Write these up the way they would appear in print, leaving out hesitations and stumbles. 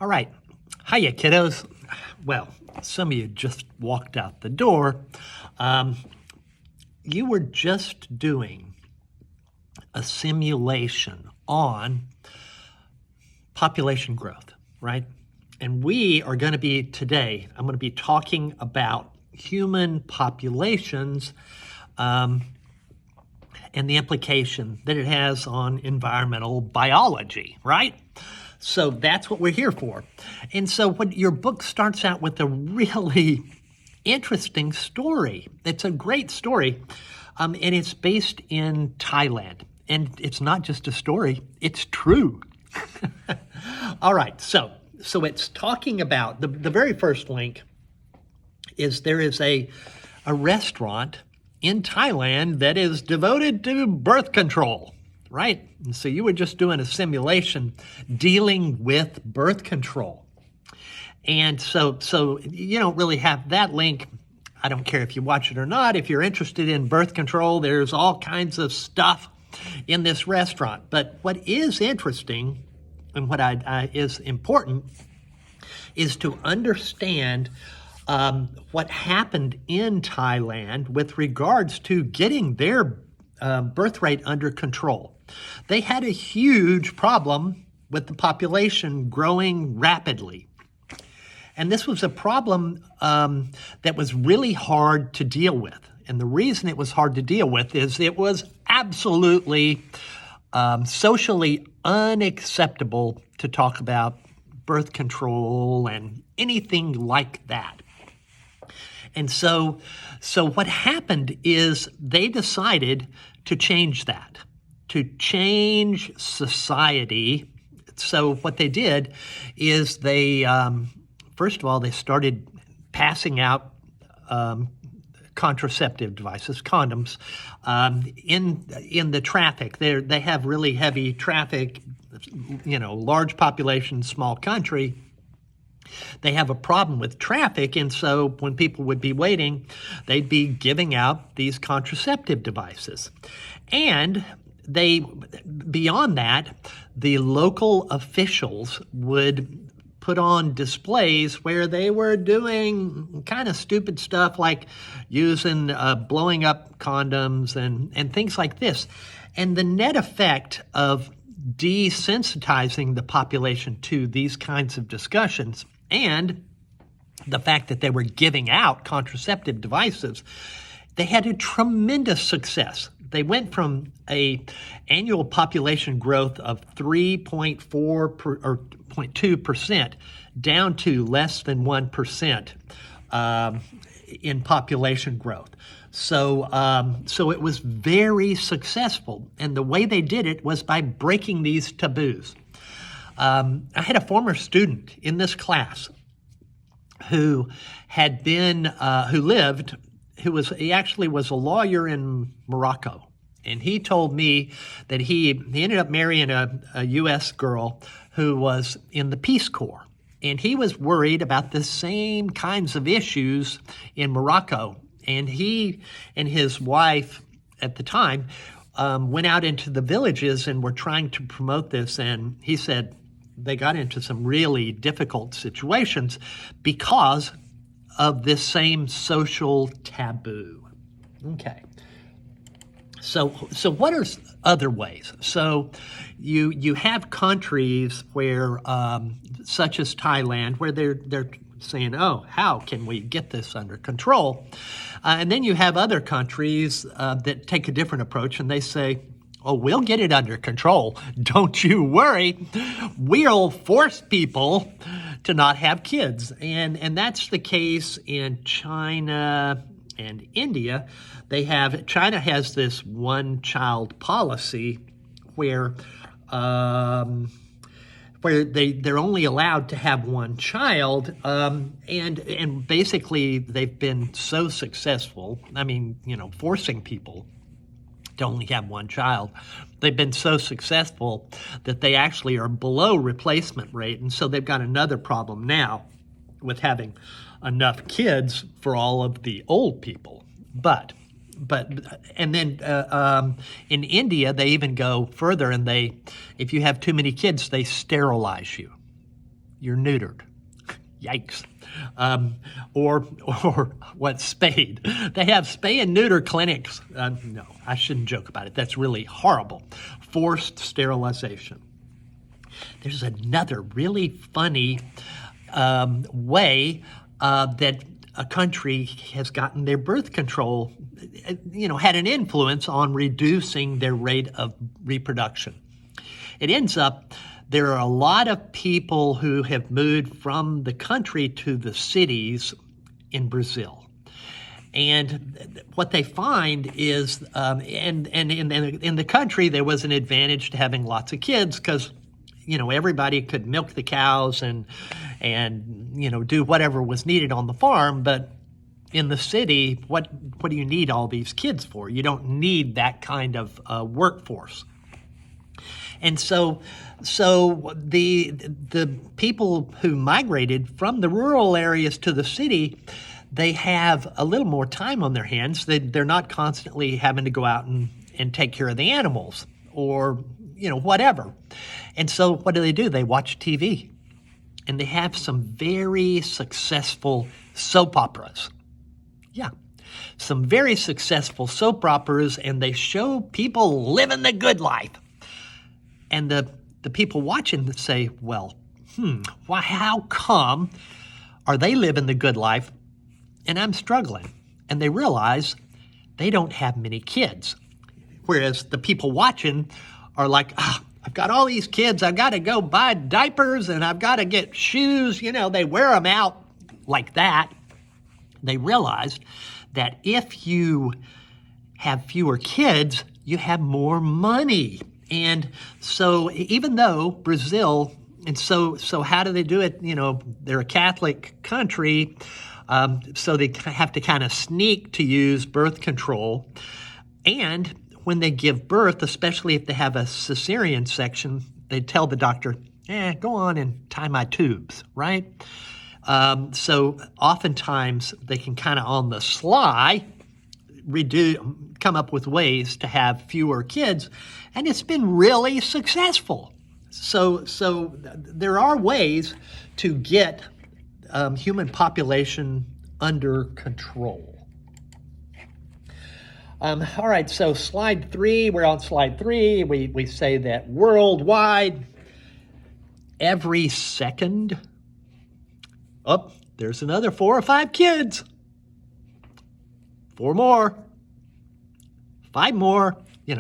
All right. Hiya, kiddos. Well, some of you just walked out the door. You were just doing a simulation on population growth, right? And we are going to be today, I'm going to be talking about human populations and the implication that it has on environmental biology, right? So that's what we're here for. And so when your book starts out with a really interesting story, it's a great story, and it's based in Thailand. And it's not just a story, it's true. All right, so it's talking about, the very first link is there is a restaurant in Thailand that is devoted to birth control, right? And so you were just doing a simulation dealing with birth control. And so you don't really have that link. I don't care if you watch it or not. If you're interested in birth control, there's all kinds of stuff in this restaurant. But what is interesting and what is important is to understand what happened in Thailand with regards to getting their birth rate under control. They had a huge problem with the population growing rapidly. And this was a problem that was really hard to deal with. And the reason it was hard to deal with is it was absolutely socially unacceptable to talk about birth control and anything like that. And so what happened is they decided to change that, to change society. So what they did is they, first of all, they started passing out contraceptive devices, condoms, in the traffic. They have really heavy traffic, large population, small country. They have a problem with traffic, and so when people would be waiting, they'd be giving out these contraceptive devices. And beyond that, the local officials would put on displays where they were doing kind of stupid stuff like using blowing up condoms and things like this. And the net effect of desensitizing the population to these kinds of discussions and the fact that they were giving out contraceptive devices, they had a tremendous success. They went from a annual population growth of 3.4 or 0.2% down to less than 1% in population growth. So it was very successful, and the way they did it was by breaking these taboos. I had a former student in this class who he actually was a lawyer in Morocco. And he told me that he ended up marrying a U.S. girl who was in the Peace Corps. And he was worried about the same kinds of issues in Morocco. And he and his wife at the time went out into the villages and were trying to promote this. And he said they got into some really difficult situations because of this same social taboo. Okay. So what are other ways? So you have countries where, such as Thailand, where they're saying, oh, how can we get this under control? And then you have other countries that take a different approach, and they say, oh, we'll get it under control. Don't you worry. We'll force people to not have kids. And that's the case in China and India. China has this one-child policy where they're only allowed to have one child, and basically they've been so successful. I mean, forcing people to only have one child. They've been so successful that they actually are below replacement rate, and so they've got another problem now with having enough kids for all of the old people. But and then in India, they even go further, and if you have too many kids, they sterilize you. you're neutered. Yikes. Or what, spayed. They have spay and neuter clinics. No, I shouldn't joke about it. That's really horrible. Forced sterilization. There's another really funny way that a country has gotten their birth control, had an influence on reducing their rate of reproduction. It ends up there are a lot of people who have moved from the country to the cities in Brazil. And what they find is, and in the country, there was an advantage to having lots of kids because, everybody could milk the cows and do whatever was needed on the farm. But in the city, what do you need all these kids for? You don't need that kind of workforce. And so the people who migrated from the rural areas to the city, they have a little more time on their hands. They're not constantly having to go out and take care of the animals or, whatever. And so what do? They watch TV. And they have some very successful soap operas. Yeah, some very successful soap operas, and they show people living the good life. And the people watching say, well, why? How come are they living the good life and I'm struggling? And they realize they don't have many kids. Whereas the people watching are like, I've got all these kids. I've got to go buy diapers and I've got to get shoes. They wear them out like that. They realized that if you have fewer kids, you have more money. And so even though Brazil, and so how do they do it? They're a Catholic country, so they have to kind of sneak to use birth control. And when they give birth, especially if they have a cesarean section, they tell the doctor, go on and tie my tubes, right? So oftentimes they can kind of on the sly come up with ways to have fewer kids, and it's been really successful. So there are ways to get human population under control. All right, so slide 3, we're on slide 3. We say that worldwide, every second, there's another 4 or 5 kids. 4 more, 5 more,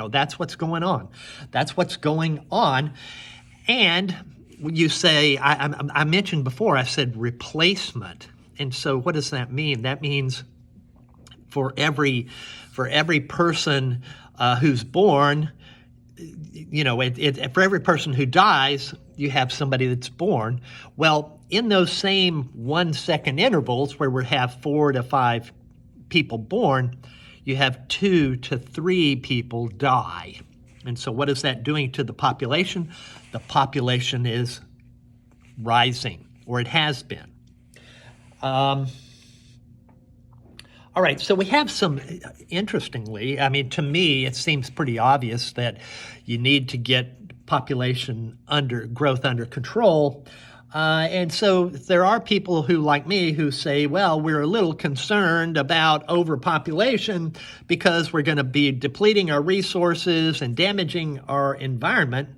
that's what's going on. That's what's going on. And you say, I mentioned before, I said replacement. And so what does that mean? That means for every person who's born, for every person who dies, you have somebody that's born. Well, in those same 1 second intervals where we have 4 to 5 people born, you have 2 to 3 people die. And so what is that doing to the population? The population is rising, or it has been. All right, so we have some, interestingly, to me, it seems pretty obvious that you need to get population growth under control. And so there are people who, like me, who say, well, we're a little concerned about overpopulation because we're going to be depleting our resources and damaging our environment.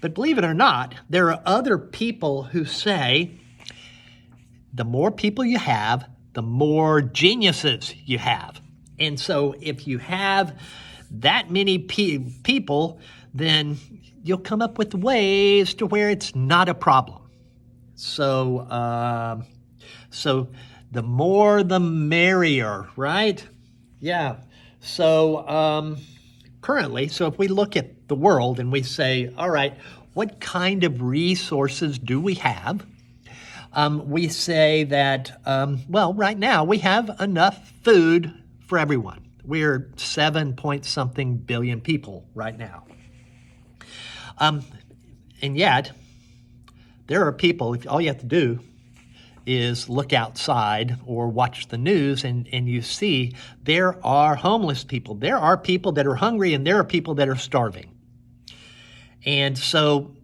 But believe it or not, there are other people who say the more people you have, the more geniuses you have. And so if you have that many people, then you'll come up with ways to where it's not a problem. So the more the merrier, right? Yeah. So currently, so if we look at the world and we say, all right, what kind of resources do we have? We say that, right now we have enough food for everyone. We're 7-point-something billion people right now. And yet, there are people, all you have to do is look outside or watch the news and you see there are homeless people. There are people that are hungry and there are people that are starving. And so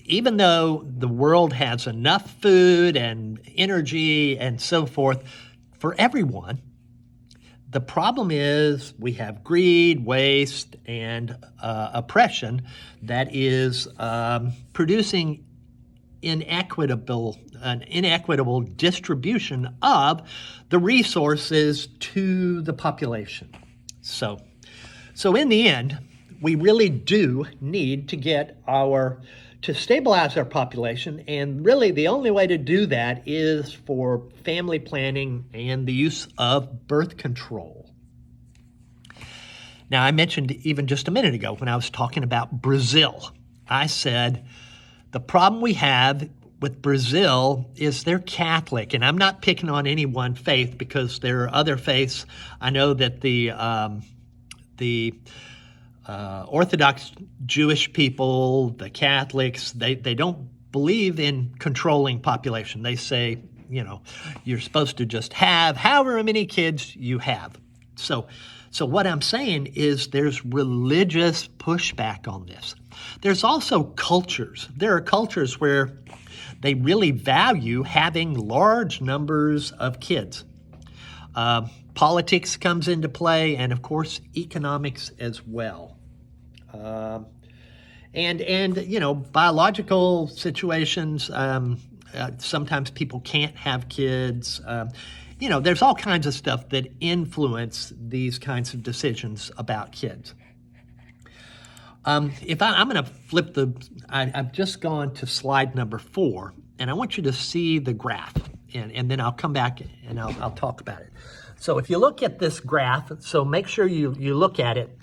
even though the world has enough food and energy and so forth for everyone, the problem is we have greed, waste, and oppression that is producing an inequitable distribution of the resources to the population. So in the end, we really do need to stabilize our population, and really the only way to do that is for family planning and the use of birth control. Now, I mentioned even just a minute ago when I was talking about Brazil, I said the problem we have with Brazil is they're Catholic, and I'm not picking on any one faith because there are other faiths. I know that the Orthodox Jewish people, the Catholics, they don't believe in controlling population. They say, you're supposed to just have however many kids you have. So what I'm saying is there's religious pushback on this. There's also cultures. There are cultures where they really value having large numbers of kids. Politics comes into play, and of course, economics as well. And biological situations, sometimes people can't have kids. There's all kinds of stuff that influence these kinds of decisions about kids. I'm going to flip I've just gone to slide number 4, and I want you to see the graph, and then I'll come back and I'll talk about it. So if you look at this graph, so make sure you look at it,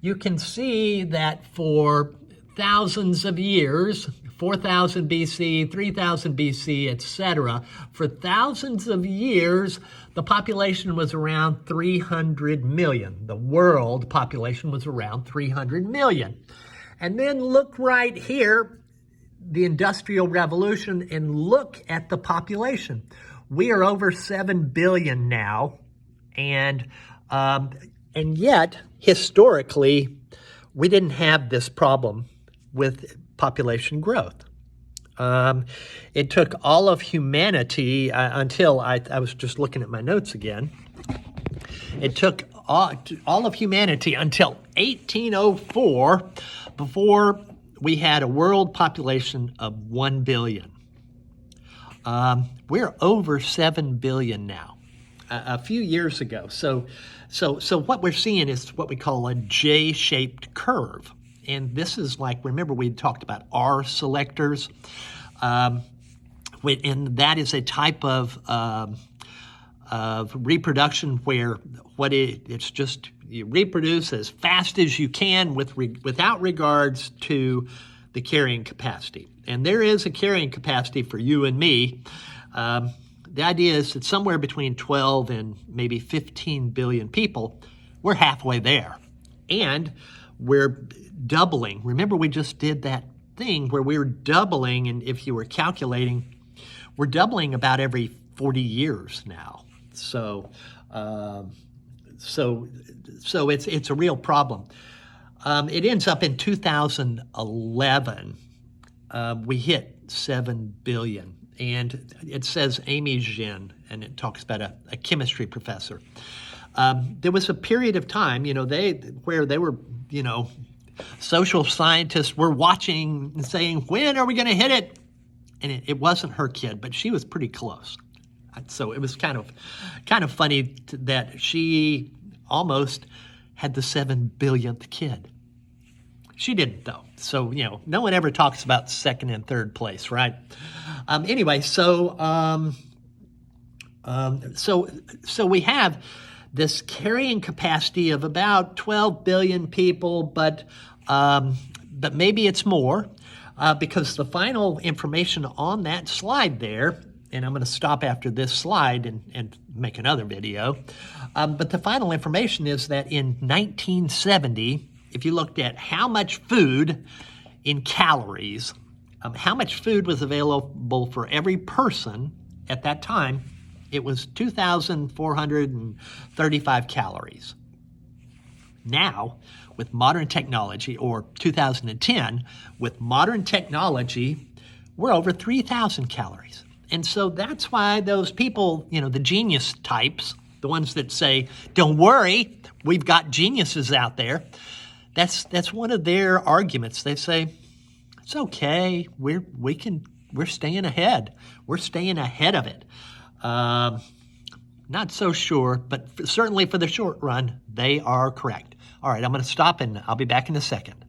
you can see that for thousands of years, 4,000 BC, 3,000 BC, etc., for thousands of years, the population was around 300 million. The world population was around 300 million. And then look right here, the Industrial Revolution, and look at the population. We are over 7 billion now, and yet, historically, we didn't have this problem with population growth. It took all of humanity until I was just looking at my notes again. It took all of humanity until 1804 before we had a world population of 1 billion. We're over 7 billion now, a few years ago. So what we're seeing is what we call a J-shaped curve. And this is like, remember we talked about R selectors, and that is a type of reproduction where it's just you reproduce as fast as you can without regards to the carrying capacity. And there is a carrying capacity for you and me. The idea is that somewhere between 12 and maybe 15 billion people, we're halfway there. And we're doubling. Remember, we just did that thing where we were doubling, and if you were calculating, we're doubling about every 40 years now. So it's a real problem. It ends up in 2011, we hit 7 billion. And it says Amy Zhen, and it talks about a chemistry professor. There was a period of time, where they were, social scientists were watching and saying, when are we going to hit it? And it wasn't her kid, but she was pretty close. So it was kind of funny that she almost had the 7 billionth kid. She didn't, though. So, no one ever talks about second and third place, right? Anyway, so we have this carrying capacity of about 12 billion people, but maybe it's more, because the final information on that slide there, and I'm going to stop after this slide and make another video, but the final information is that in 1970, if you looked at how much food in calories, how much food was available for every person at that time, it was 2,435 calories. Now, with modern technology, or 2010, with modern technology, we're over 3,000 calories. And so that's why those people, the genius types, the ones that say, don't worry, we've got geniuses out there. That's one of their arguments. They say, it's okay, we're staying ahead. We're staying ahead of it. Not so sure, but certainly for the short run, they are correct. All right, I'm going to stop and I'll be back in a second.